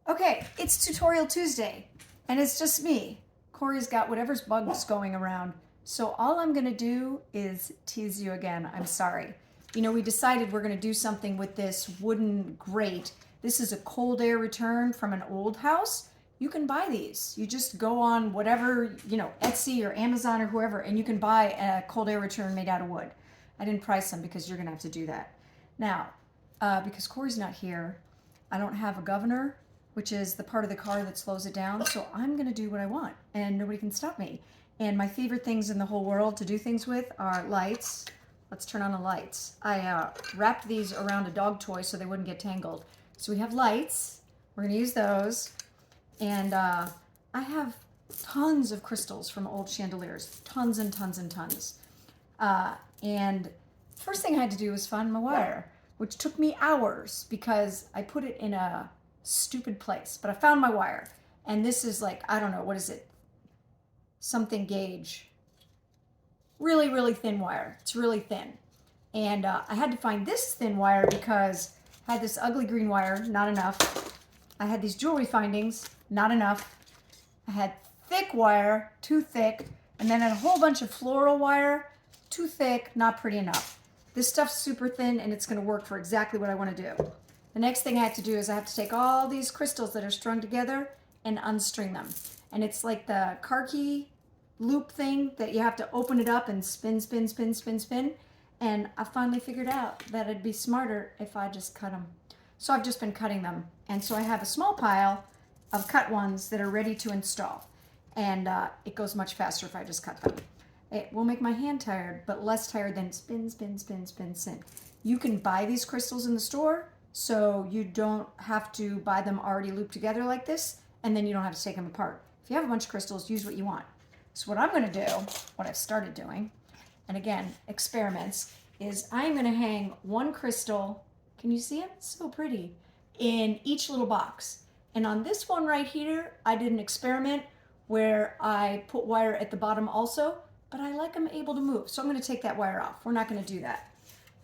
Okay, it's Tutorial Tuesday, and it's just me. Corey's got whatever's bugs going around. So all I'm gonna do is tease you again. I'm sorry. You know, we decided we're gonna do something with this wooden grate. This is a cold air return from an old house. You can buy these. You just go on whatever, Etsy or Amazon or whoever, and you can buy a cold air return made out of wood. I didn't price them because you're gonna have to do that. Now, because Corey's not here, I don't have a governor, which is the part of the car that slows it down. So I'm going to do what I want and nobody can stop me. And my favorite things in the whole world to do things with are lights. Let's turn on the lights. I wrapped these around a dog toy so they wouldn't get tangled. So we have lights. We're going to use those. And I have tons of crystals from old chandeliers. Tons and tons and tons. And first thing I had to do was find my wire, which took me hours because I put it in a stupid place, but I found my wire. And this is like, I don't know, what is it? Something gauge. Really, really thin wire. It's really thin. And I had to find this thin wire because I had this ugly green wire, not enough. I had these jewelry findings, not enough. I had thick wire, too thick. And then a whole bunch of floral wire, too thick, not pretty enough. This stuff's super thin and it's gonna work for exactly what I wanna do. The next thing I have to do is I have to take all these crystals that are strung together and unstring them. And it's like the car key loop thing that you have to open it up and spin, spin, spin, spin, spin. And I finally figured out that it'd be smarter if I just cut them. So I've just been cutting them. And so I have a small pile of cut ones that are ready to install. And it goes much faster if I just cut them. It will make my hand tired, but less tired than spin, spin, spin, spin, spin. You can buy these crystals in the store, so you don't have to buy them already looped together like this, and then you don't have to take them apart. If you have a bunch of crystals, use what you want. So what I'm gonna do, what I've started doing, and again, experiments, is I'm gonna hang one crystal, can you see it? So pretty, in each little box. And on this one right here, I did an experiment where I put wire at the bottom also, but I like them able to move. So I'm gonna take that wire off. We're not gonna do that.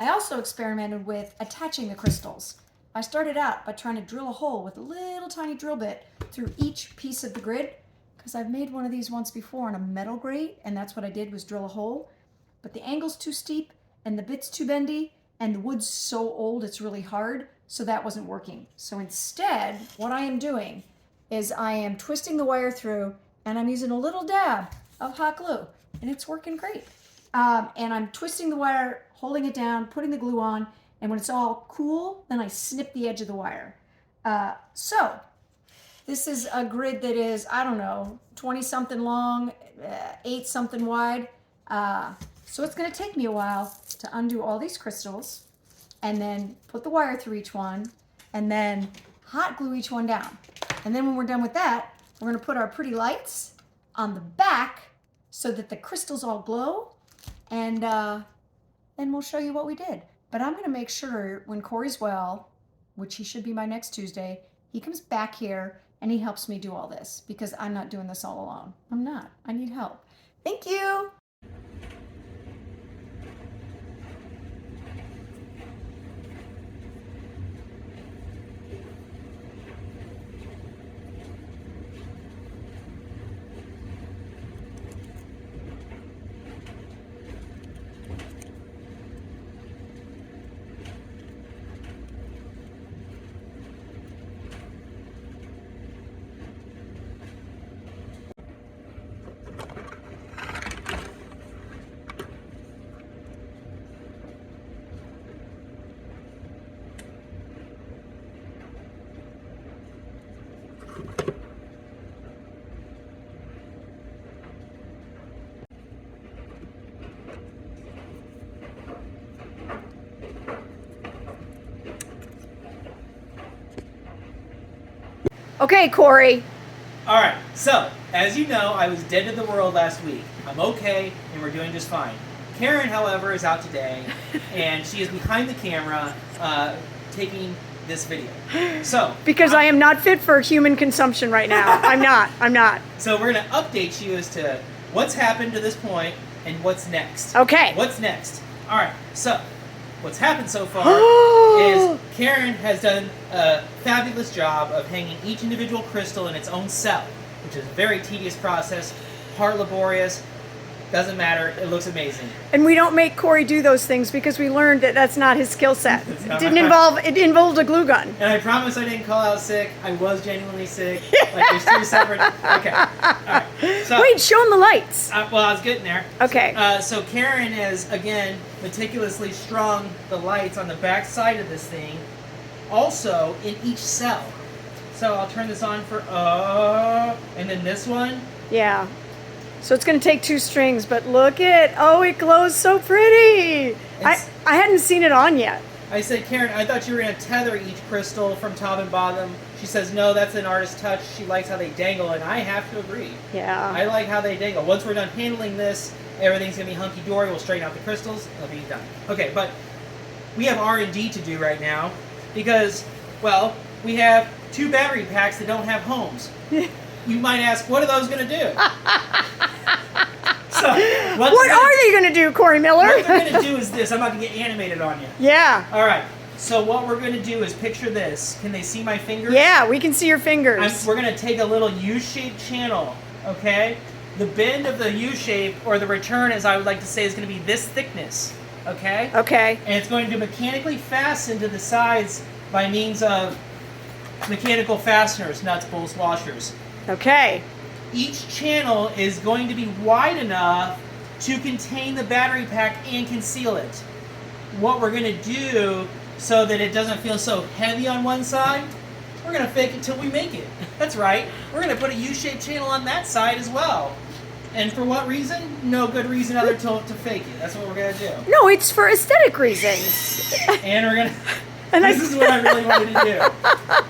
I also experimented with attaching the crystals. I started out by trying to drill a hole with a little tiny drill bit through each piece of the grid, because I've made one of these once before on a metal grate, and that's what I did, was drill a hole. But the angle's too steep, and the bit's too bendy, and the wood's so old it's really hard, so that wasn't working. So instead, what I am doing is I am twisting the wire through, and I'm using a little dab of hot glue, and it's working great. And I'm twisting the wire, holding it down, putting the glue on, and when it's all cool, then I snip the edge of the wire. So this is a grid that is, I don't know, 20 something long, 8 something wide. So it's gonna take me a while to undo all these crystals and then put the wire through each one and then hot glue each one down. And then when we're done with that, we're gonna put our pretty lights on the back so that the crystals all glow, and then we'll show you what we did. But I'm gonna make sure when Corey's well, which he should be by next Tuesday, he comes back here and he helps me do all this, because I'm not doing this all alone. I'm not, I need help. Thank you. Okay, Corey. All right, so as you know, I was dead to the world last week. I'm okay, and we're doing just fine. Karen, however, is out today, and she is behind the camera taking this video. So Because I am not fit for human consumption right now. I'm not. So we're going to update you as to what's happened to this point and what's next. Okay. What's next? All right, so what's happened so far is Karen has done a fabulous job of hanging each individual crystal in its own cell, which is a very tedious process, hard, laborious. Doesn't matter. It looks amazing. And we don't make Corey do those things because we learned that that's not his skill set. It involved a glue gun. And I promise I didn't call out sick. I was genuinely sick. Like there's two separate. Okay. All right. So, Wait, show him the lights. well, I was getting there. Okay. So Karen has again meticulously strung the lights on the back side of this thing, also in each cell. So I'll turn this on for and then this one. Yeah. So it's going to take 2 strings, but look it glows so pretty. I hadn't seen it on yet. I said, Karen, I thought you were going to tether each crystal from top and bottom. She says, no, that's an artist's touch. She likes how they dangle, and I have to agree. Yeah. I like how they dangle. Once we're done handling this, everything's going to be hunky-dory. We'll straighten out the crystals. It'll be done. Okay, but we have R&D to do right now because, well, we have 2 battery packs that don't have homes. You might ask, what are those going to do? So, what are they going to do, Corey Miller? What they're going to do is this. I'm not going to get animated on you. Yeah. All right. So what we're going to do is picture this. Can they see my fingers? Yeah, we can see your fingers. We're going to take a little U-shaped channel, okay? The bend of the U-shape, or the return, as I would like to say, is going to be this thickness, okay? Okay. And it's going to mechanically fasten to the sides by means of mechanical fasteners, nuts, bolts, washers. Okay. Each channel is going to be wide enough to contain the battery pack and conceal it. What we're going to do so that it doesn't feel so heavy on one side, we're going to fake it till we make it. That's right. We're going to put a U-shaped channel on that side as well. And for what reason? No good reason other to fake it. That's what we're going to do. No, it's for aesthetic reasons. And we're going to... This is what I really wanted to do.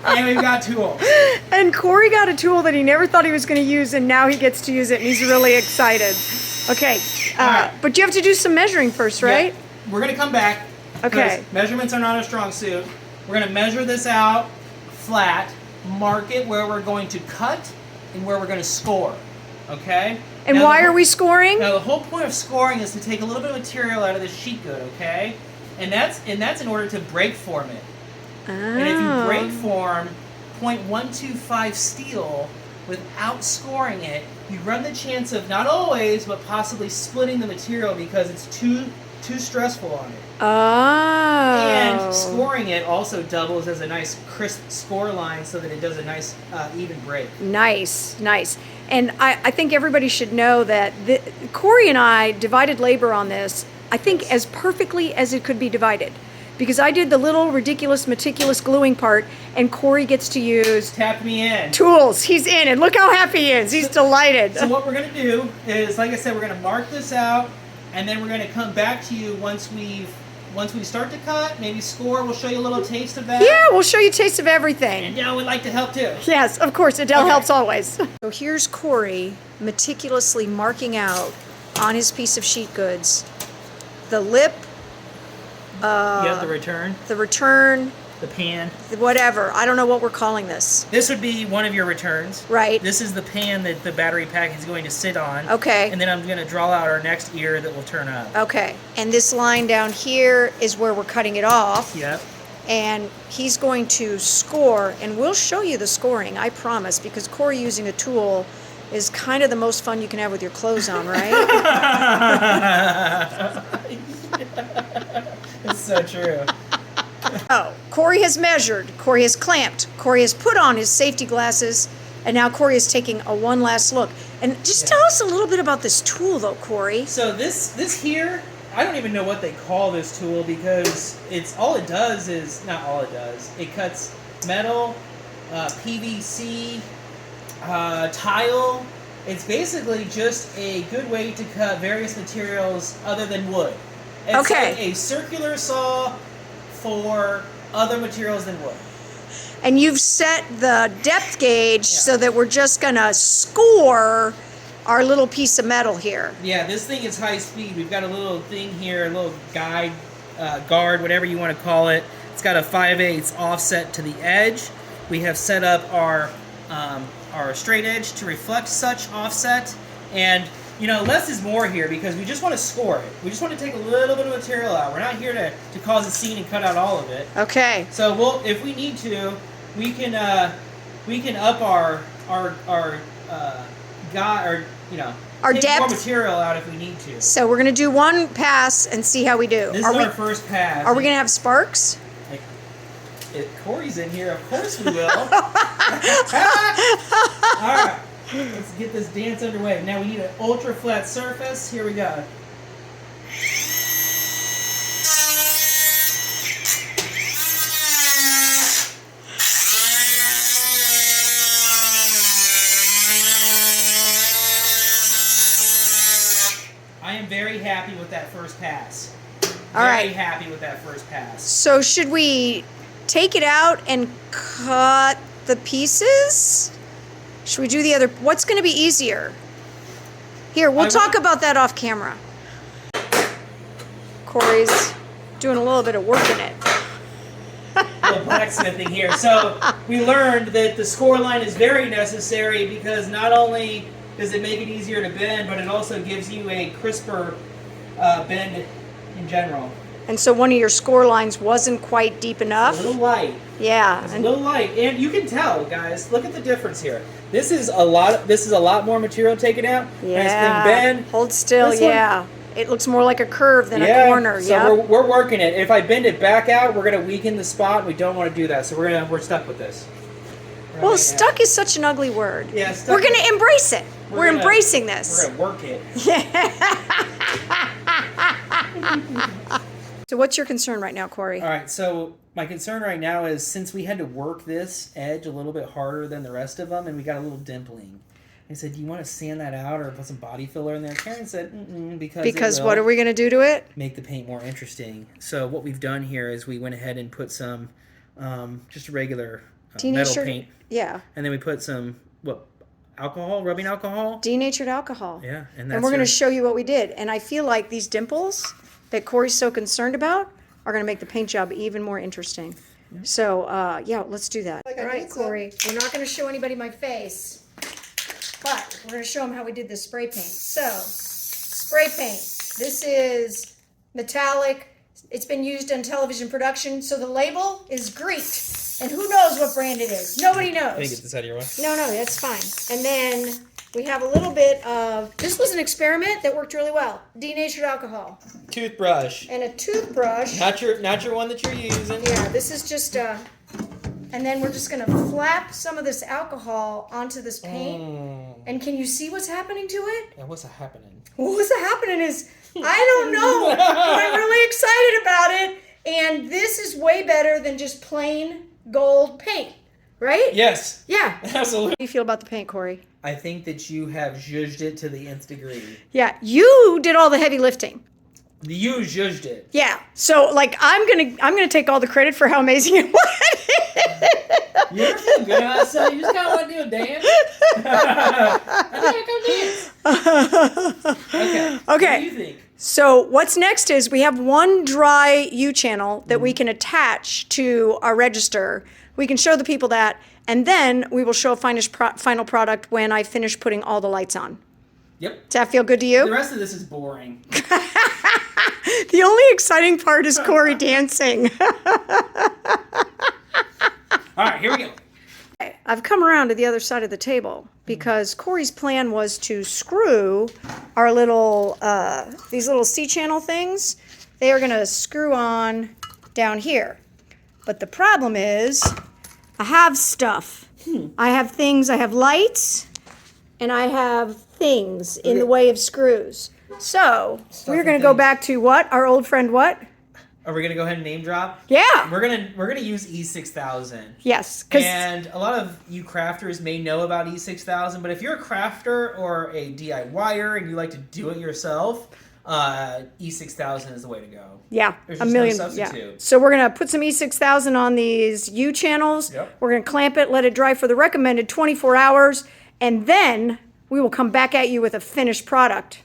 And we've got tools. And Corey got a tool that he never thought he was going to use, and now he gets to use it, and he's really excited. Okay, right. But you have to do some measuring first, right? Yeah. We're going to come back. Okay. Because measurements are not a strong suit. We're going to measure this out flat, mark it where we're going to cut and where we're going to score. Okay? And now why are we scoring? Now the whole point of scoring is to take a little bit of material out of the sheet good, okay? And that's in order to break form it. Oh. And if you break form 0.125 steel without scoring it, you run the chance of not always, but possibly splitting the material because it's too stressful on it. Oh. And scoring it also doubles as a nice crisp score line so that it does a nice even break. Nice, nice. And I think everybody should know that Corey and I divided labor on this, I think, as perfectly as it could be divided. Because I did the little ridiculous, meticulous gluing part, and Corey gets to use Tap me in. tools. He's in, and look how happy he is. He's delighted. So what we're going to do is, like I said, we're going to mark this out, and then we're going to come back to you once we start to cut, maybe score. We'll show you a little taste of that. Yeah, we'll show you taste of everything. And Adele would like to help too. Yes, of course. Adele Okay. helps always. So here's Corey meticulously marking out on his piece of sheet goods the lip, You have the return, the return, the pan. whatever. I don't know what we're calling this. This would be one of your returns. Right. This is the pan that the battery pack is going to sit on. Okay. And then I'm going to draw out our next ear that will turn up. Okay. And this line down here is where we're cutting it off. Yep. And he's going to score, and we'll show you the scoring, I promise, because Corey using a tool is kind of the most fun you can have with your clothes on, right? It's so true. Oh, Corey has measured, Corey has clamped, Corey has put on his safety glasses, and now Corey is taking a one last look. And just tell us a little bit about this tool, though, Corey. So this here, I don't even know what they call this tool because it cuts metal, PVC, tile. It's basically just a good way to cut various materials other than wood. It's Okay. like a circular saw for other materials than wood. And you've set the depth gauge so that we're just going to score our little piece of metal here. Yeah, this thing is high speed. We've got a little thing here, a little guide, guard, whatever you want to call it. It's got a 5/8 offset to the edge. We have set up our straight edge to reflect such offset, and less is more here because we just want to score it. We just want to take a little bit of material out. We're not here to cause a scene and cut out all of it. Okay. So if we need to, we can up our take depth. more material out if we need to. So we're gonna do one pass and see how we do. This is our first pass. Are we gonna have sparks? If Corey's in here, of course we will. All right, let's get this dance underway. Now we need an ultra flat surface. Here we go. I am very happy with that first pass. All right. Very happy with that first pass. So should we take it out and cut the pieces? Should we do the other? What's going to be easier? Here, we'll talk about that off camera. Corey's doing a little bit of work in it. A little blacksmithing here. So we learned that the score line is very necessary because not only does it make it easier to bend, but it also gives you a crisper bend in general. And so one of your score lines wasn't quite deep enough. A little light. Yeah. It's a little light, and you can tell, guys. Look at the difference here. This is a lot more material taken out. Yeah. And it's been bent. Hold still. This one- Yeah. It looks more like a curve than a Yeah, corner. so Yeah. we're working it. If I bend it back out, we're gonna weaken the spot. We don't want to do that, so we're stuck with this. Well, Right, stuck is such an ugly word. Yeah, stuck We're going to embrace it. We're gonna- embracing We're this. gonna work it. So what's your concern right now, Corey? All right, so my concern right now is since we had to work this edge a little bit harder than the rest of them, and we got a little dimpling. I said, do you want to sand that out or put some body filler in there? Karen said, because What are we going to do to it? make the paint more interesting. So what we've done here is we went ahead and put some just regular metal paint, Yeah. and then we put some rubbing alcohol. Denatured alcohol. Yeah, and And we're going to show you what we did. And I feel like these dimples that Corey's so concerned about are going to make the paint job even more interesting. Yeah. So, let's do that. All right, Corey. We're not going to show anybody my face, but we're going to show them how we did this spray paint. So, spray paint. This is metallic. It's been used in television production. So the label is Greek. And who knows what brand it is? Nobody knows. Let me get this out of your way. No, that's fine. And then we have a little bit of, this was an experiment that worked really well. Denatured alcohol. Toothbrush. And a toothbrush. Not your one that you're using. Yeah, this is just and then we're just going to flap some of this alcohol onto this paint. And can you see what's happening to it? Yeah, what's happening? What's happening is, I don't know, but I'm really excited about it. And this is way better than just plain gold paint, right? Yes. Yeah. Absolutely. How do you feel about the paint, Corey? I think that you have zhuzhed it to the nth degree. Yeah, you did all the heavy lifting. You zhuzhed it. Yeah. So I'm gonna take all the credit for how amazing it was. You ever feel good about yourself? You just kind of want to do a dance. I think I can dance. Okay. Okay. What do you think? So what's next is we have one dry U channel that we can attach to our register. We can show the people that, and then we will show a final product when I finish putting all the lights on. Yep. Does that feel good to The you? rest of this is boring. The only exciting part is Corey dancing. All right, here we go. I've come around to the other side of the table because Corey's plan was to screw our little, these little C-channel things. They are going to screw on down here. But the problem is I have stuff. I have things, I have lights, and I have things in the way of screws. So we're going to go back to what? Our old friend what? Are we gonna go ahead and name drop? Yeah. We're gonna use E6000. Yes. And a lot of you crafters may know about E6000, but if you're a crafter or a DIYer and you like to do it yourself, E6000 is the way to go. Yeah, There's a just million. no Yeah. substitute. So we're gonna put some E6000 on these U channels. Yep. We're gonna clamp it, let it dry for the recommended 24 hours, and then we will come back at you with a finished product.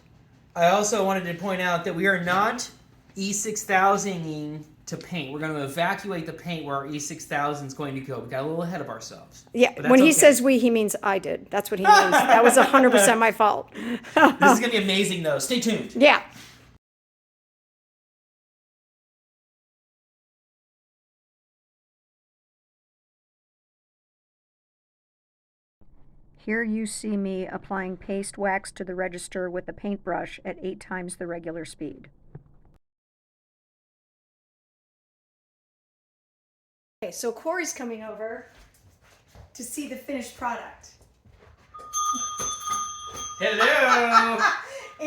I also wanted to point out that we are not E6000ing to paint. We're going to evacuate the paint where our E6000 is going to go. We got a little ahead of ourselves. Yeah, But that's when he okay. says we, he means I did. That's what he means. That was 100% my fault. This is going to be amazing, though. Stay tuned. Yeah. Here you see me applying paste wax to the register with a paintbrush at 8 times the regular speed. Okay, so Corey's coming over to see the finished product. Hello.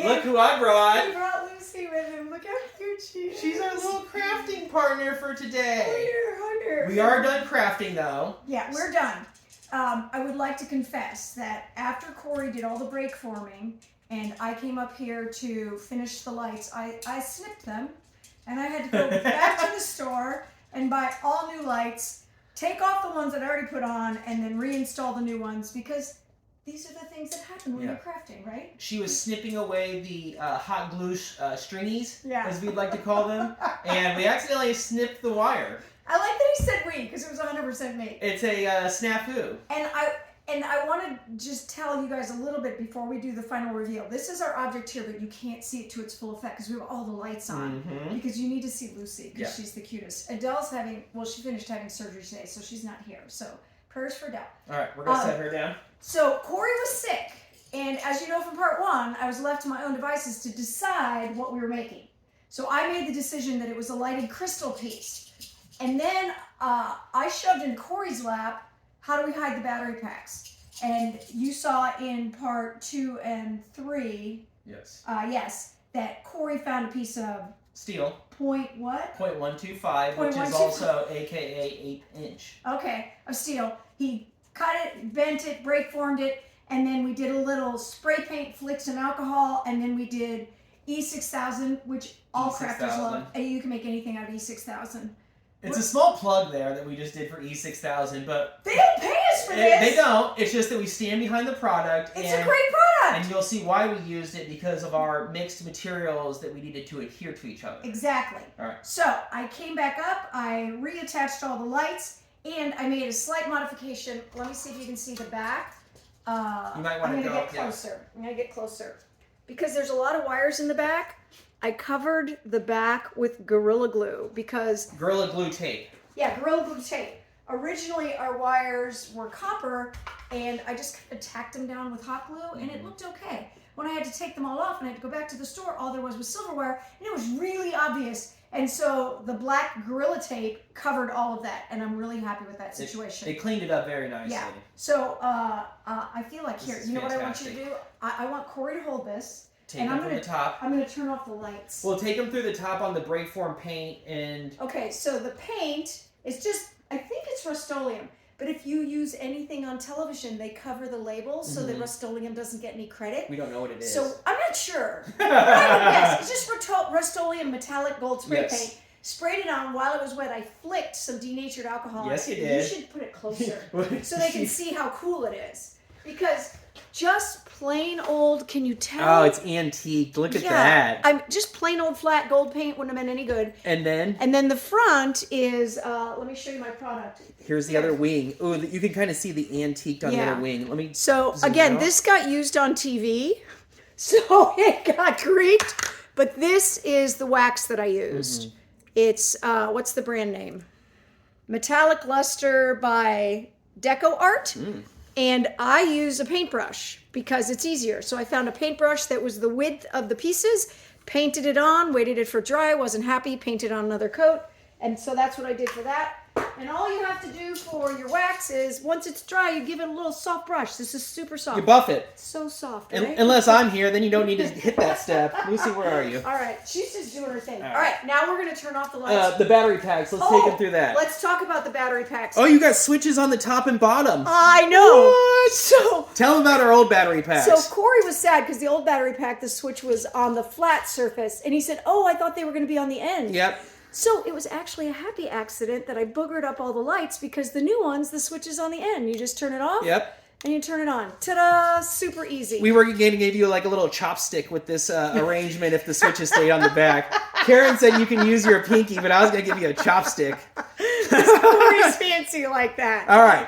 Look who I He brought. brought Lucy with him. Look how cute she is. She's our little crafting partner for today. Hunter. We are done crafting, though. Yeah, we're done. I would like to confess that after Corey did all the brake forming and I came up here to finish the lights, I snipped them and I had to go back to the store and buy all new lights, take off the ones that I already put on, and then reinstall the new ones because these are the things that happen when you're crafting, right? She was snipping away the hot glue stringies, Yeah. as we'd like to call them, and we accidentally snipped the wire. I like that he said we because it was 100% me. It's a snafu. And I want to just tell you guys a little bit before we do the final reveal. This is our object here, but you can't see it to its full effect because we have all the lights on. Mm-hmm. Because you need to see Lucy because Yeah. she's the cutest. Adele's she finished having surgery today, so she's not here. So prayers for Adele. All right, we're going to set her down. So Corey was sick, and as you know from part 1, I was left to my own devices to decide what we were making. So I made the decision that it was a lighted crystal piece. And then I shoved in Corey's lap, how do we hide the battery packs? And you saw in part 2 and 3, Yes. yes, that Corey found a piece of Steel. point what? 0.125, which is 0.125. also AKA 8-inch. Okay, of steel. He cut it, bent it, brake formed it, and then we did a little spray paint, flicked some alcohol, and then we did E6000, which all crafters E6000. love. And you can make anything out of E6000. It's a small plug there that we just did for E6000, but They don't pay us for this. they don't. It's just that we stand behind the product. It's and, a great product. And you'll see why we used it because of our mixed materials that we needed to adhere to each other. Exactly. All right. So I came back up, I reattached all the lights, and I made a slight modification. Let me see if you can see the back. You might want I'm to gonna go get closer. I'm gonna get closer. Because there's a lot of wires in the back, I covered the back with Gorilla Glue because Gorilla Glue tape. yeah, Gorilla Glue tape. Originally, our wires were copper, and I just kind of tacked them down with hot glue, and it looked okay. When I had to take them all off and I had to go back to the store, all there was silverware, and it was really obvious. And so the black Gorilla tape covered all of that, and I'm really happy with that situation. They cleaned it up very nicely. Yeah. So I feel like This here, is you know what I want you to fantastic. do? I want Corey to hold this, Take and them I'm from gonna the top. I'm gonna turn off the lights. We'll take them through the top on the brake form paint and Okay, so the paint is just, I think it's Rust-Oleum. But if you use anything on television, they cover the labels so that Rust-Oleum doesn't get any credit. we don't know what it is. So I'm not sure. But I would guess. It's just Rust-Oleum metallic gold spray Yes. paint. Sprayed it on while it was wet. I flicked some denatured alcohol on Yes, it. you did. You should put it closer so they can see how cool it is. Because just plain old, can you tell? Oh, it's antique. Look at yeah, that. I'm just plain old flat gold paint wouldn't have been any good. And then And then the front is, let me show you my product. here's the other wing. Oh, you can kind of see the antique on the Yeah. other wing. Let me. So zoom again, out. this got used on TV, so it got creaked. But this is the wax that I used. It's what's the brand name? Metallic Luster by Deco Art. And I use a paintbrush because it's easier. So I found a paintbrush that was the width of the pieces, painted it on, waited it for dry, wasn't happy, painted on another coat. And so that's what I did for that. And all you have to do for your wax is, once it's dry, you give it a little soft brush. This is super soft. You buff it. So soft, And, right? unless I'm here, then you don't need to hit that step. Lucy, where are you? All right, she's just doing her thing. All All right, now we're going to turn off the lights. The battery packs. Let's take them through that. Let's talk about the battery packs. Oh, you got switches on the top and bottom. I know. What? So Tell them about our old battery packs. So Corey was sad because the old battery pack, the switch was on the flat surface. And he said, oh, I thought they were going to be on the end. Yep. So it was actually a happy accident that I boogered up all the lights because the new ones, the switch is on the end. You just turn it off. Yep. And you turn it on. Ta-da! Super easy. We were going to give you like a little chopstick with this arrangement if the switches stayed on the back. Karen said you can use your pinky, but I was gonna give you a chopstick. Corey's fancy like that. All right.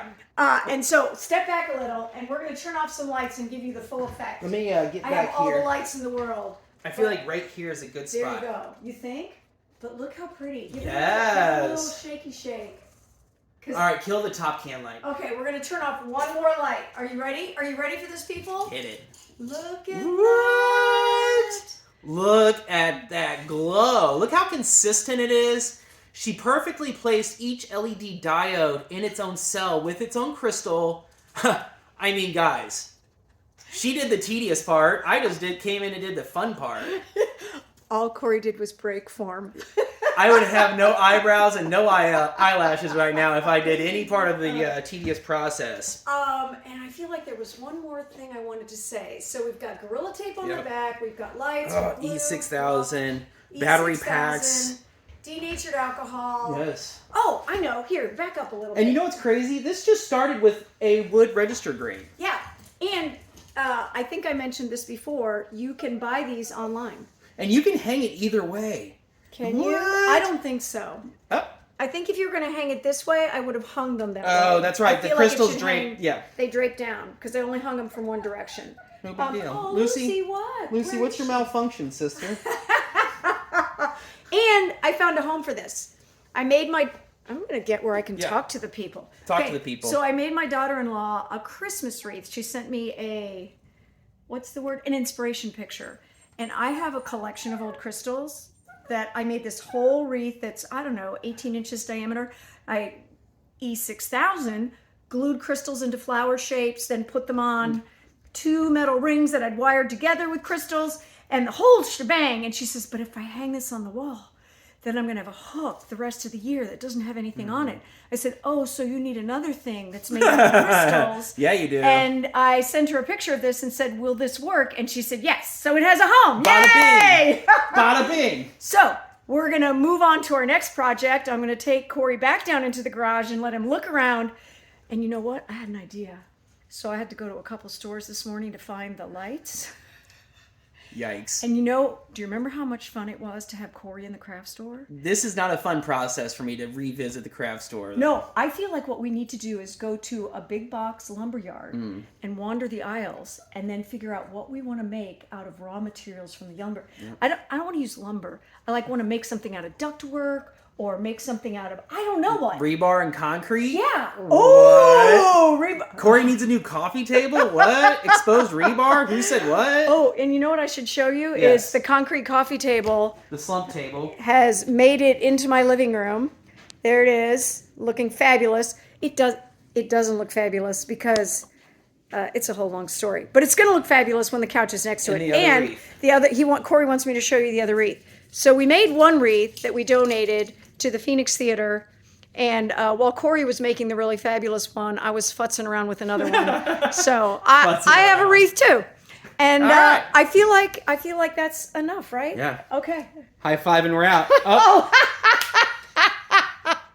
And so step back a little, and we're going to turn off some lights and give you the full effect. Let me get I have back all here. the lights in the world. I feel like right here is a good There spot. you go. You think? But look how pretty. Give it Yes. a little shaky shake. All right, kill the top can light. Okay, we're going to turn off one more light. Are you ready? Are you ready for this, people? Hit it. Look at What? that. Look at that glow. Look how consistent it is. She perfectly placed each LED diode in its own cell with its own crystal. I mean, guys, she did the tedious part. I just came in and did the fun part. All Corey did was break form. I would have no eyebrows and no eyelashes right now if I did any part of the tedious process. And I feel like there was one more thing I wanted to say. So we've got Gorilla Tape on the back. We've got lights. Glue, E6000, battery E6000, packs. Denatured alcohol. Yes. Oh, I know. Here, back up a little bit. And you know what's crazy? This just started with a wood register grain. Yeah. And I think I mentioned this before. You can buy these online. And you can hang it either way. Can you? What? I don't think so. Oh, I think if you were going to hang it this way, I would have hung them that way. oh that's right. I The feel like it crystals should drape. hang- Yeah. They drape down because they only hung them from one direction. No big deal. Oh, Lucy, what? Lucy, Where what's is your malfunction, sister? And I found a home for this. I made my. I'm going to get where I can Yeah. talk to the people. Talk to the people. So I made my daughter-in-law a Christmas wreath. She sent me a, what's the word? An inspiration picture. And I have a collection of old crystals that I made this whole wreath that's, I don't know, 18 inches diameter. I E6000 glued crystals into flower shapes, then put them on 2 metal rings that I'd wired together with crystals and the whole shebang. And she says, but if I hang this on the wall, then I'm going to have a hook the rest of the year that doesn't have anything on it. I said, oh, so you need another thing that's made of crystals. Yeah, you do. And I sent her a picture of this and said, will this work? And she said, yes. So it has a home. Bada Yay! bing. Bada bing. So we're going to move on to our next project. I'm going to take Corey back down into the garage and let him look around. And you know what? I had an idea. So I had to go to a couple stores this morning to find the lights. Yikes. And you know, do you remember how much fun it was to have Corey in the craft store? This is not a fun process for me to revisit the craft store. No, I feel like what we need to do is go to a big box lumber yard and wander the aisles and then figure out what we want to make out of raw materials from the lumber. I don't want to use lumber. I want to make something out of ductwork or make something out of, I don't know what. Rebar and concrete? Yeah. What? Oh, rebar. Corey needs a new coffee table? What? Exposed rebar? Who said what? Oh, and you know what I should show you Yes. is the concrete coffee table The slump table. has made it into my living room. There it is, looking fabulous. It doesn't look fabulous because it's a whole long story. But it's going to look fabulous when the couch is next to And it. the other And wreath. Corey wants me to show you the other wreath. So we made one wreath that we donated to the Phoenix Theater. And while Corey was making the really fabulous one, I was futzing around with another one. So I have a wreath too. And All right. I feel like that's enough, right? Yeah. Okay. High five and we're out. Oh.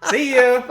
See you.